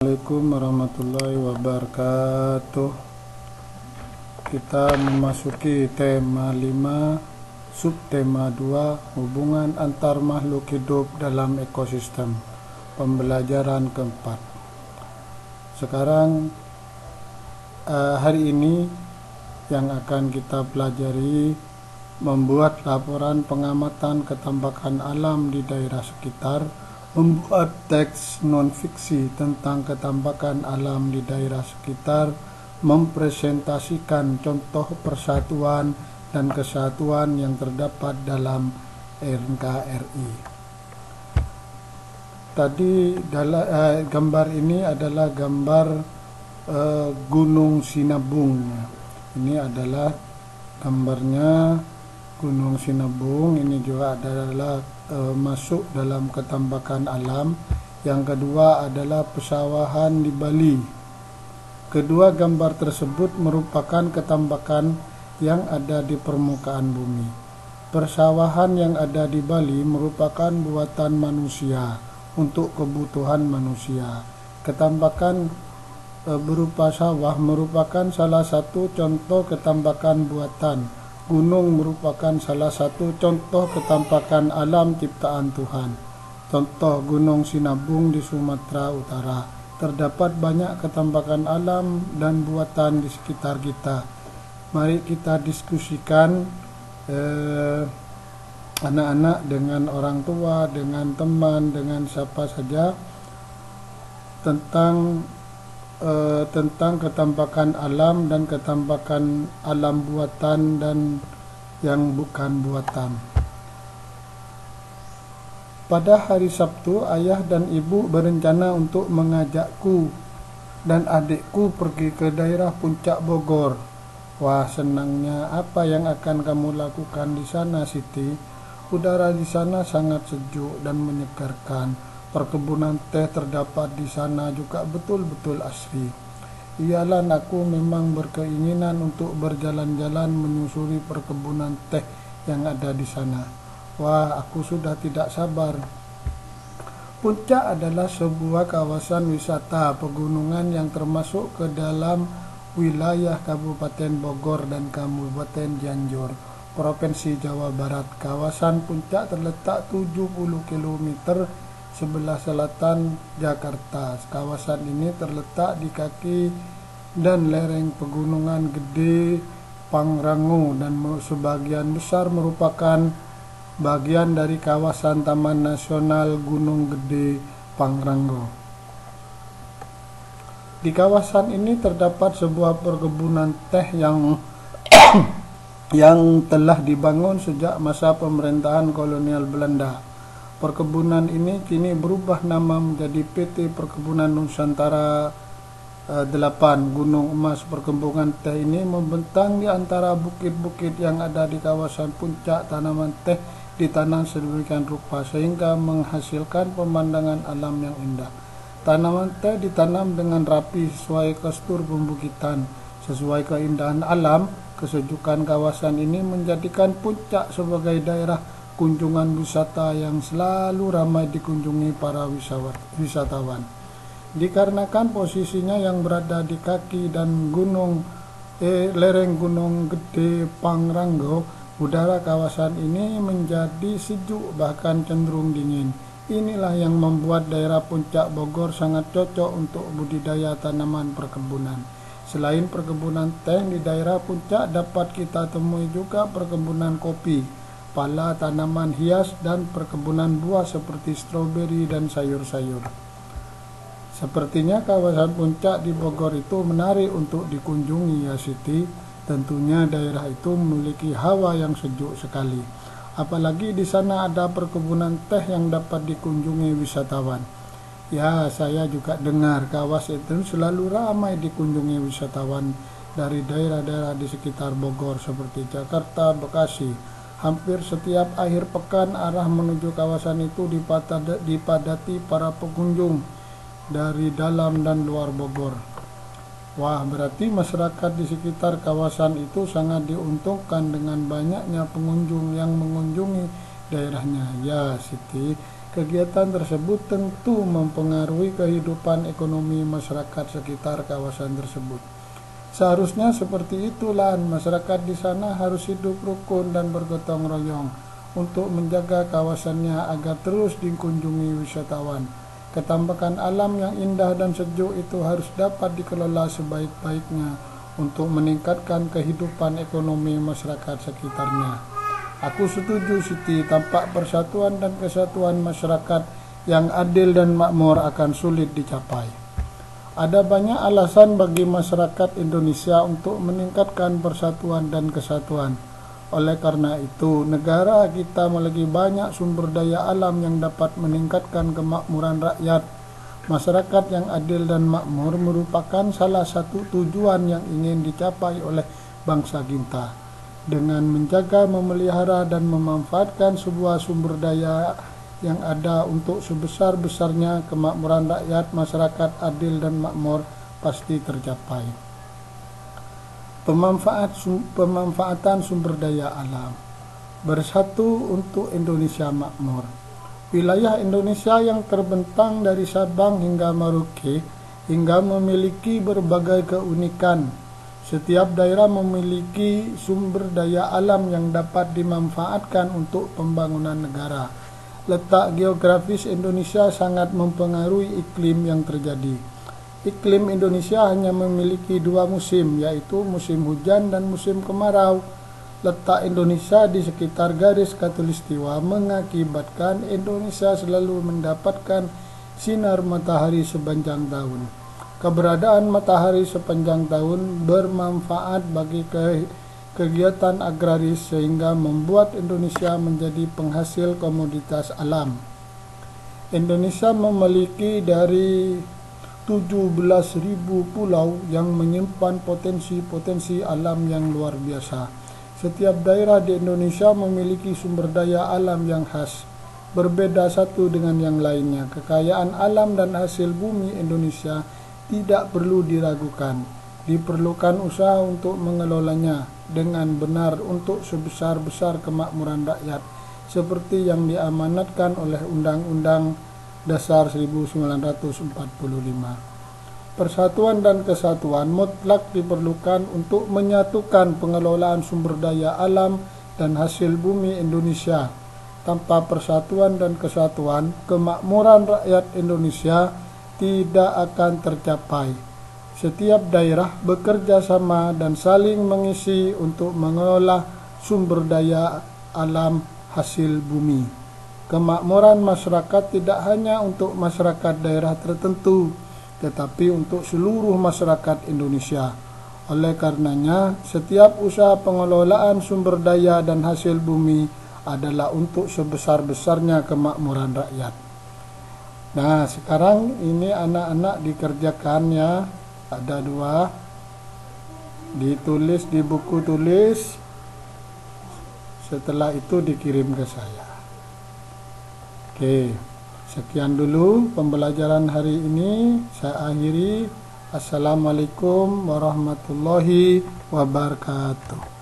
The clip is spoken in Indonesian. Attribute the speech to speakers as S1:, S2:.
S1: Assalamualaikum warahmatullahi wabarakatuh. Kita memasuki tema 5, subtema 2, hubungan antar makhluk hidup dalam ekosistem. Pembelajaran keempat. Sekarang hari ini yang akan kita pelajari membuat laporan pengamatan ketambakan alam di daerah sekitar, membuat teks non-fiksi tentang ketambakan alam di daerah sekitar, mempresentasikan contoh persatuan dan kesatuan yang terdapat dalam NKRI. Tadi gambar ini adalah gambar Gunung Sinabung. Ini adalah gambarnya Gunung Sinabung. Ini juga adalah masuk dalam ketambakan alam. Yang kedua adalah pesawahan di Bali. Kedua gambar tersebut merupakan ketambakan yang ada di permukaan bumi. Persawahan yang ada di Bali merupakan buatan manusia untuk kebutuhan manusia. Ketambakan berupa sawah merupakan salah satu contoh ketambakan buatan. Gunung merupakan salah satu contoh ketambakan alam ciptaan Tuhan. Contoh Gunung Sinabung di Sumatera Utara. Terdapat banyak ketambakan alam dan buatan di sekitar kita. Mari kita diskusikan anak-anak dengan orang tua, dengan teman, dengan siapa saja tentang ketambakan alam dan ketambakan alam buatan dan yang bukan buatan. Pada hari Sabtu, ayah dan ibu berencana untuk mengajakku dan adikku pergi ke daerah Puncak Bogor. Wah, senangnya. Apa yang akan kamu lakukan di sana, Siti? Udara di sana sangat sejuk dan menyegarkan. Perkebunan teh terdapat di sana juga betul-betul asri. Iyalah, aku memang berkeinginan untuk berjalan-jalan menyusuri perkebunan teh yang ada di sana. Wah, aku sudah tidak sabar. Puncak adalah sebuah kawasan wisata pegunungan yang termasuk ke dalam wilayah Kabupaten Bogor dan Kabupaten Cianjur, Provinsi Jawa Barat. Kawasan Puncak terletak 70 km sebelah selatan Jakarta. Kawasan ini terletak di kaki dan lereng pegunungan Gede Pangrango dan sebagian besar merupakan bagian dari kawasan Taman Nasional Gunung Gede Pangrango. Di kawasan ini terdapat sebuah perkebunan teh yang telah dibangun sejak masa pemerintahan kolonial Belanda. Perkebunan ini kini berubah nama menjadi PT Perkebunan Nusantara 8 Gunung Emas. Perkebunan teh ini membentang di antara bukit-bukit yang ada di kawasan puncak. Tanaman teh ditanam sedemikian rupa sehingga menghasilkan pemandangan alam yang indah. Tanaman teh ditanam dengan rapi sesuai kostur pembukitan. Sesuai keindahan alam, kesejukan kawasan ini menjadikan puncak sebagai daerah kunjungan wisata yang selalu ramai dikunjungi para wisatawan. Dikarenakan posisinya yang berada di kaki dan lereng Gunung Gede Pangrango, udara kawasan ini menjadi sejuk bahkan cenderung dingin. Inilah yang membuat daerah Puncak Bogor sangat cocok untuk budidaya tanaman perkebunan. Selain perkebunan teh di daerah puncak dapat kita temui juga perkebunan kopi, pala tanaman hias dan perkebunan buah seperti stroberi dan sayur-sayur. Sepertinya kawasan puncak di Bogor itu menarik untuk dikunjungi, ya Siti. Tentunya daerah itu memiliki hawa yang sejuk sekali. Apalagi di sana ada perkebunan teh yang dapat dikunjungi wisatawan. Ya, saya juga dengar kawasan itu selalu ramai dikunjungi wisatawan dari daerah-daerah di sekitar Bogor seperti Jakarta, Bekasi. Hampir setiap akhir pekan arah menuju kawasan itu dipadati para pengunjung dari dalam dan luar Bogor. Wah, berarti masyarakat di sekitar kawasan itu sangat diuntungkan dengan banyaknya pengunjung yang mengunjungi daerahnya. Ya, Siti, Kegiatan tersebut tentu mempengaruhi kehidupan ekonomi masyarakat sekitar kawasan tersebut. Seharusnya seperti itulah, masyarakat di sana harus hidup rukun dan bergotong royong untuk menjaga kawasannya agar terus dikunjungi wisatawan. Ketampakan alam yang indah dan sejuk itu harus dapat dikelola sebaik-baiknya untuk meningkatkan kehidupan ekonomi masyarakat sekitarnya. Aku setuju Siti, tanpa persatuan dan kesatuan masyarakat yang adil dan makmur akan sulit dicapai. Ada banyak alasan bagi masyarakat Indonesia untuk meningkatkan persatuan dan kesatuan. Oleh karena itu, negara kita memiliki banyak sumber daya alam yang dapat meningkatkan kemakmuran rakyat. Masyarakat yang adil dan makmur merupakan salah satu tujuan yang ingin dicapai oleh bangsa kita. Dengan menjaga, memelihara, dan memanfaatkan sebuah sumber daya yang ada untuk sebesar-besarnya kemakmuran rakyat, masyarakat adil dan makmur pasti tercapai. Pemanfaatan sumber daya alam. Bersatu untuk Indonesia makmur. Wilayah Indonesia yang terbentang dari Sabang hingga Merauke hingga memiliki berbagai keunikan. Setiap daerah memiliki sumber daya alam yang dapat dimanfaatkan untuk pembangunan negara. Letak geografis Indonesia sangat mempengaruhi iklim yang terjadi. Iklim Indonesia hanya memiliki 2 musim, yaitu musim hujan dan musim kemarau. Letak Indonesia di sekitar garis khatulistiwa mengakibatkan Indonesia selalu mendapatkan sinar matahari sepanjang tahun. Keberadaan matahari sepanjang tahun bermanfaat bagi kegiatan agraris sehingga membuat Indonesia menjadi penghasil komoditas alam. Indonesia memiliki dari 17.000 pulau yang menyimpan potensi-potensi alam yang luar biasa. Setiap daerah di Indonesia memiliki sumber daya alam yang khas, berbeda satu dengan yang lainnya. Kekayaan alam dan hasil bumi Indonesia tidak perlu diragukan. Diperlukan usaha untuk mengelolanya dengan benar untuk sebesar-besar kemakmuran rakyat, seperti yang diamanatkan oleh Undang-Undang Dasar 1945. Persatuan dan kesatuan mutlak diperlukan untuk menyatukan pengelolaan sumber daya alam dan hasil bumi Indonesia. Tanpa persatuan dan kesatuan, kemakmuran rakyat Indonesia tidak akan tercapai. Setiap daerah bekerja sama dan saling mengisi untuk mengelola sumber daya alam hasil bumi. Kemakmuran masyarakat tidak hanya untuk masyarakat daerah tertentu, tetapi untuk seluruh masyarakat Indonesia. Oleh karenanya, setiap usaha pengelolaan sumber daya dan hasil bumi adalah untuk sebesar-besarnya kemakmuran rakyat. Nah, sekarang ini anak-anak dikerjakan ya, ada 2, ditulis di buku tulis, setelah itu dikirim ke saya. Oke, sekian dulu pembelajaran hari ini, saya akhiri. Assalamualaikum warahmatullahi wabarakatuh.